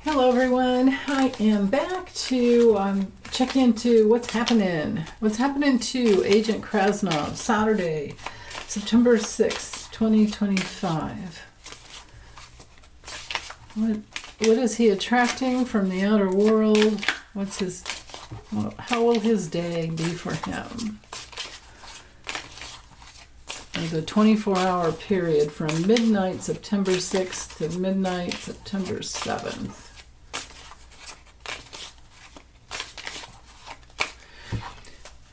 Hello, everyone. I am back to check into what's happening. What's happening to Agent Krasnov, Saturday, September 6th, 2025. What is he attracting from the outer world? How will his day be for him? The 24-hour period from midnight September 6th to midnight September 7th.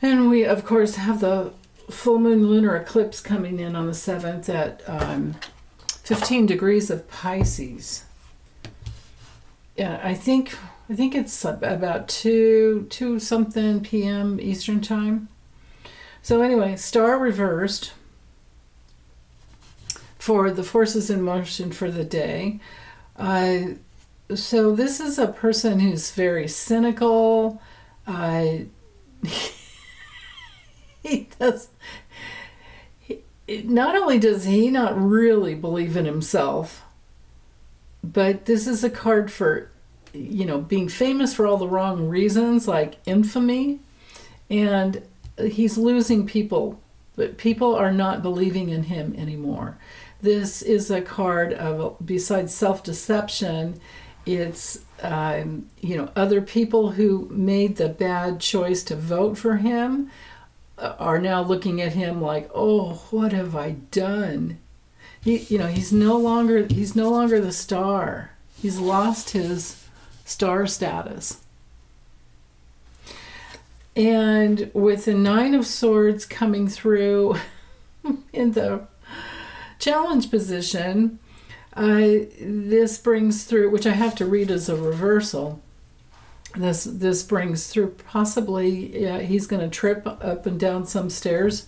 And we, of course, have the full moon lunar eclipse coming in on the 7th at 15 degrees of Pisces. Yeah, I think it's about 2 something p.m. Eastern time. So anyway, star reversed for the forces in motion for the day. So this is a person who's very cynical. Not only does he not really believe in himself, but this is a card for, being famous for all the wrong reasons, like infamy, and he's losing people, but people are not believing in him anymore. This is a card of, besides self-deception, it's, other people who made the bad choice to vote for him are now looking at him like, oh, what have I done? He's no longer the star. He's lost his star status. And with the 9 of Swords coming through in the challenge position, this brings through, which I have to read as a reversal. This brings through possibly, he's going to trip up and down some stairs,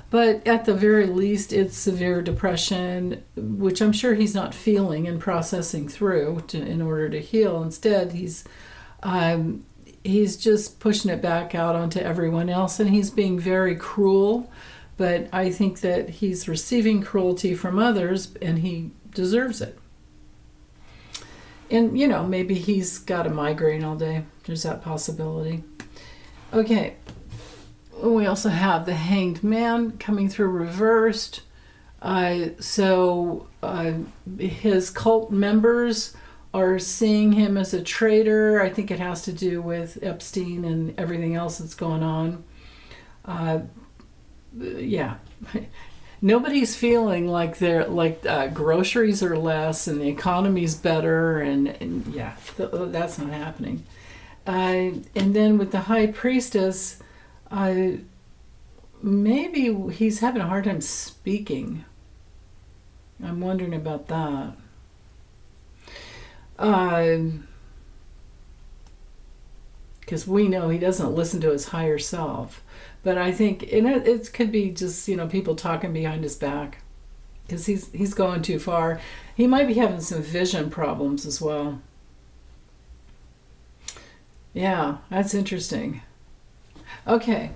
but at the very least it's severe depression, which I'm sure he's not feeling and processing through in order to heal. Instead, he's just pushing it back out onto everyone else, and he's being very cruel, but I think that he's receiving cruelty from others and he deserves it. And, maybe he's got a migraine all day. There's that possibility. Okay. We also have the Hanged Man coming through reversed. So his cult members are seeing him as a traitor. I think it has to do with Epstein and everything else that's going on. Yeah. Nobody's feeling like groceries are less and the economy's better, and yeah, that's not happening. And then with the High Priestess, maybe he's having a hard time speaking. I'm wondering about that. Because we know he doesn't listen to his higher self. But I think it could be just, people talking behind his back, because he's going too far. He might be having some vision problems as well. Yeah, that's interesting. Okay.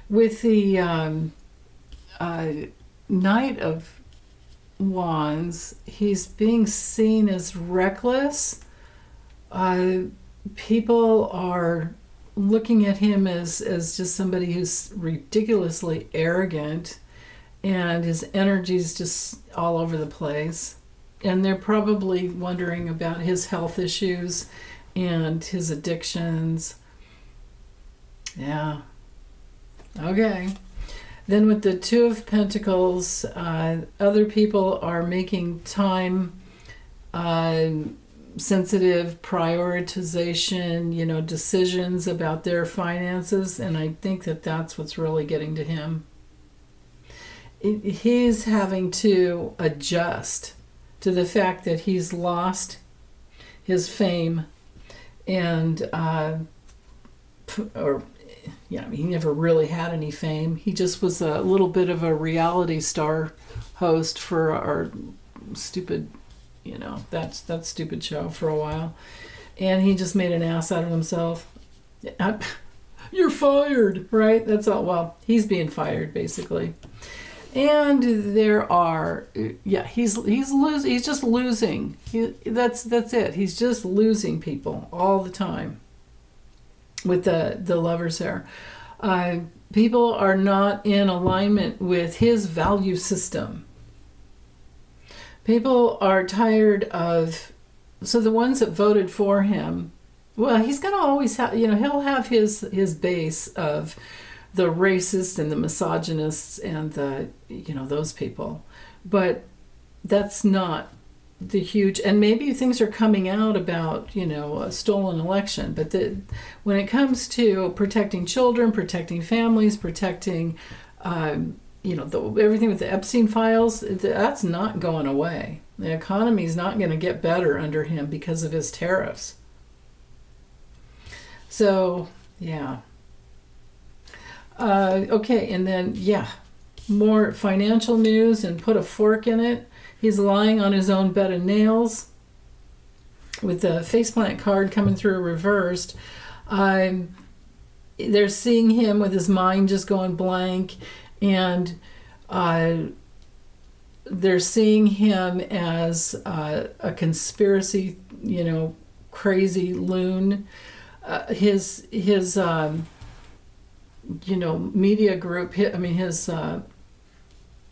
With the Knight of Wands, he's being seen as reckless. People are looking at him as just somebody who's ridiculously arrogant, and his energy's just all over the place. And they're probably wondering about his health issues and his addictions. Yeah. Okay. Then with the Two of Pentacles, other people are making time sensitive prioritization, decisions about their finances, and I think that that's what's really getting to him. He's having to adjust to the fact that he's lost his fame, and he never really had any fame. He just was a little bit of a reality star host for our stupid, that stupid show for a while. And he just made an ass out of himself. You're fired, right? That's all. Well, he's being fired, basically. And there are, yeah, he's just losing. That's it. He's just losing people all the time with the lovers there. People are not in alignment with his value system. People are tired of, so the ones that voted for him, well, he's going to always have, he'll have his base of the racists and the misogynists and those people. But that's not the huge, and maybe things are coming out about, a stolen election. But when it comes to protecting children, protecting families, protecting, everything with the Epstein files, that's not going away. The economy is not going to get better under him because of his tariffs. So, yeah. Okay, and then, more financial news, and put a fork in it. He's lying on his own bed of nails with the faceplant card coming through reversed. They're seeing him with his mind just going blank, and they're seeing him as a conspiracy, crazy loon. His media group, his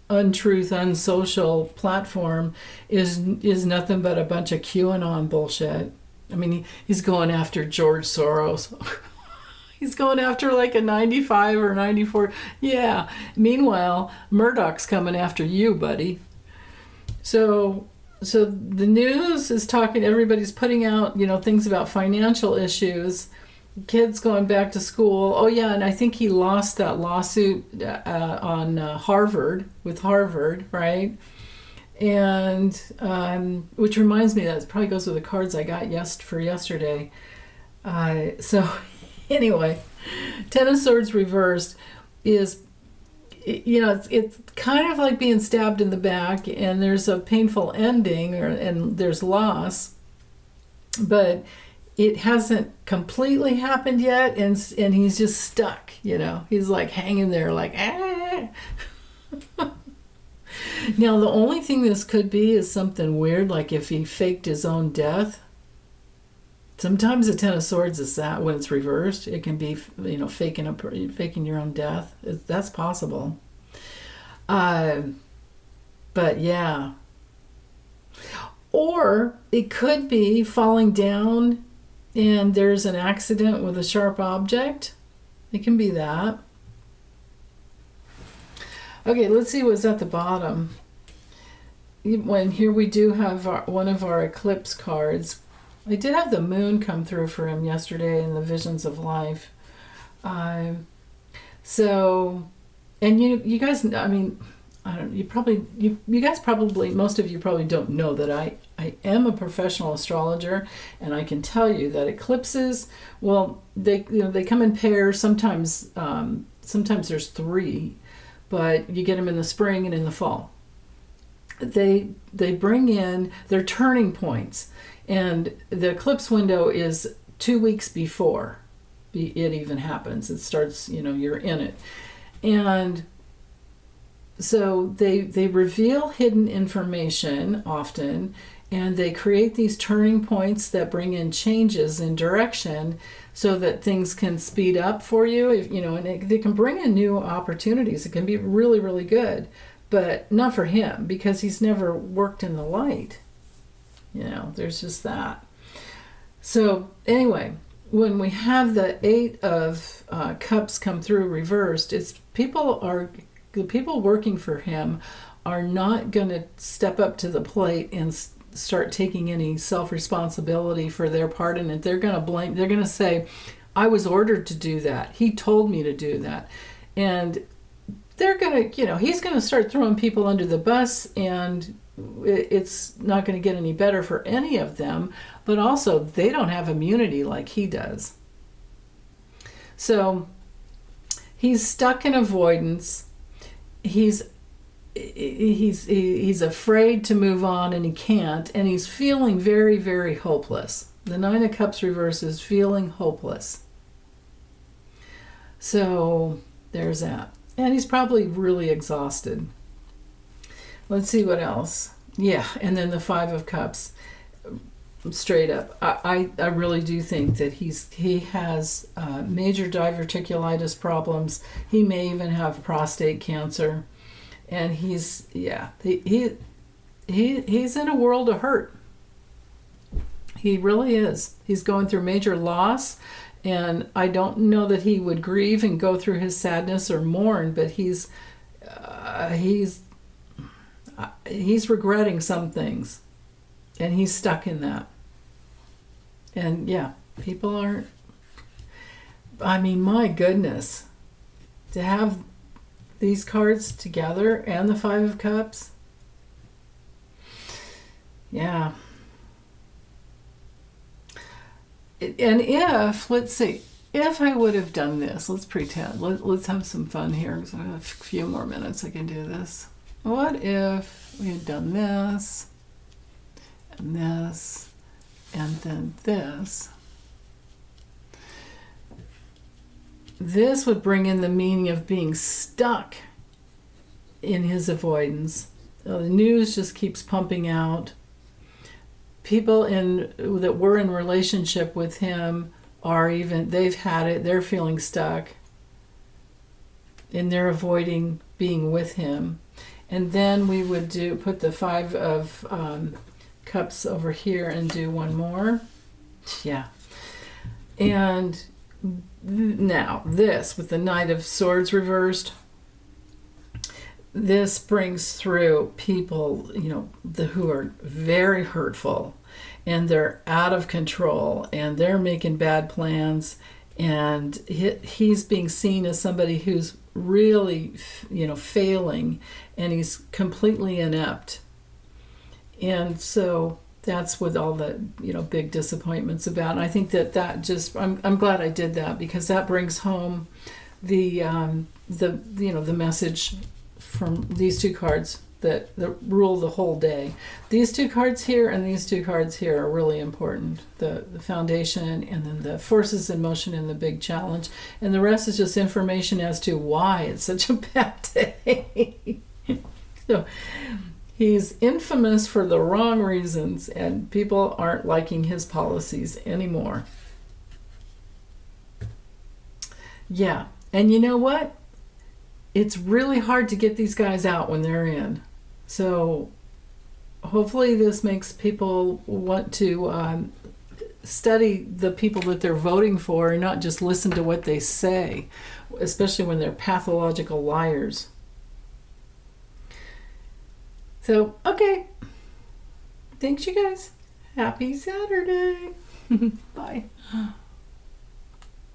untruth, unsocial platform is nothing but a bunch of QAnon bullshit. He's going after George Soros. He's going after like a 95 or 94. Yeah. Meanwhile, Murdoch's coming after you, buddy. So the news is talking, everybody's putting out, things about financial issues, kids going back to school. Oh yeah, and I think he lost that lawsuit on Harvard, right? And which reminds me that it probably goes with the cards I got for yesterday. So anyway, Ten of Swords reversed is, it's kind of like being stabbed in the back, and there's a painful ending, and there's loss, but it hasn't completely happened yet, and he's just stuck. He's like hanging there, like ah. Now, the only thing this could be is something weird, like if he faked his own death. Sometimes the Ten of Swords is that when it's reversed, it can be, faking your own death. That's possible. But yeah. Or it could be falling down and there's an accident with a sharp object. It can be that. Okay, let's see what's at the bottom. Here we do have one of our eclipse cards. I did have the moon come through for him yesterday in the Visions of Life. So, and you guys, you guys probably, most of you probably don't know that I am a professional astrologer, and I can tell you that eclipses, well, they come in pairs. Sometimes there's 3, but you get them in the spring and in the fall. They bring in their turning points. And the eclipse window is 2 weeks before it even happens. It starts, you're in it. And so they reveal hidden information often, and they create these turning points that bring in changes in direction so that things can speed up for you. And they can bring in new opportunities. It can be really, really good, but not for him because he's never worked in the light. There's just that. So anyway, when we have the 8 of Cups come through reversed, the people working for him are not going to step up to the plate and start taking any self-responsibility for their part in it. They're going to blame. They're going to say, "I was ordered to do that. He told me to do that," and they're going to, he's going to start throwing people under the bus, and it's not going to get any better for any of them, but also they don't have immunity like he does. So he's stuck in avoidance. He's afraid to move on, and he can't, and he's feeling very, very hopeless. The 9 of Cups reverse is feeling hopeless. So there's that. And he's probably really exhausted. Let's see what else. Yeah, and then the Five of Cups. Straight up, I really do think that he has major diverticulitis problems. He may even have prostate cancer, and he's in a world of hurt. He really is. He's going through major loss, and I don't know that he would grieve and go through his sadness or mourn, but he's regretting some things, and he's stuck in that. And yeah, people aren't, I mean, my goodness, to have these cards together and the Five of Cups, yeah. And if, let's see, if I would have done this, let's pretend, let's have some fun here, because I have a few more minutes I can do this. What if we had done this, and this, and then this? This would bring in the meaning of being stuck in his avoidance. The news just keeps pumping out. People that were in relationship with him they've had it, they're feeling stuck, and they're avoiding being with him. And then we would put the Five of Cups over here and do one more. Yeah. And now this with the Knight of Swords reversed, this brings through people, who are very hurtful, and they're out of control, and they're making bad plans, and he's being seen as somebody who's really, failing, and he's completely inept. And so that's what all the big disappointments about. And I think that just I'm glad I did that, because that brings home the message from these two cards that rule the whole day. These two cards here and these two cards here are really important. The foundation, and then the forces in motion and the big challenge, and the rest is just information as to why it's such a bad day. So he's infamous for the wrong reasons, and people aren't liking his policies anymore. Yeah, and you know what? It's really hard to get these guys out when they're in. So hopefully this makes people want to study the people that they're voting for, and not just listen to what they say, especially when they're pathological liars. So, okay. Thanks, you guys. Happy Saturday. Bye.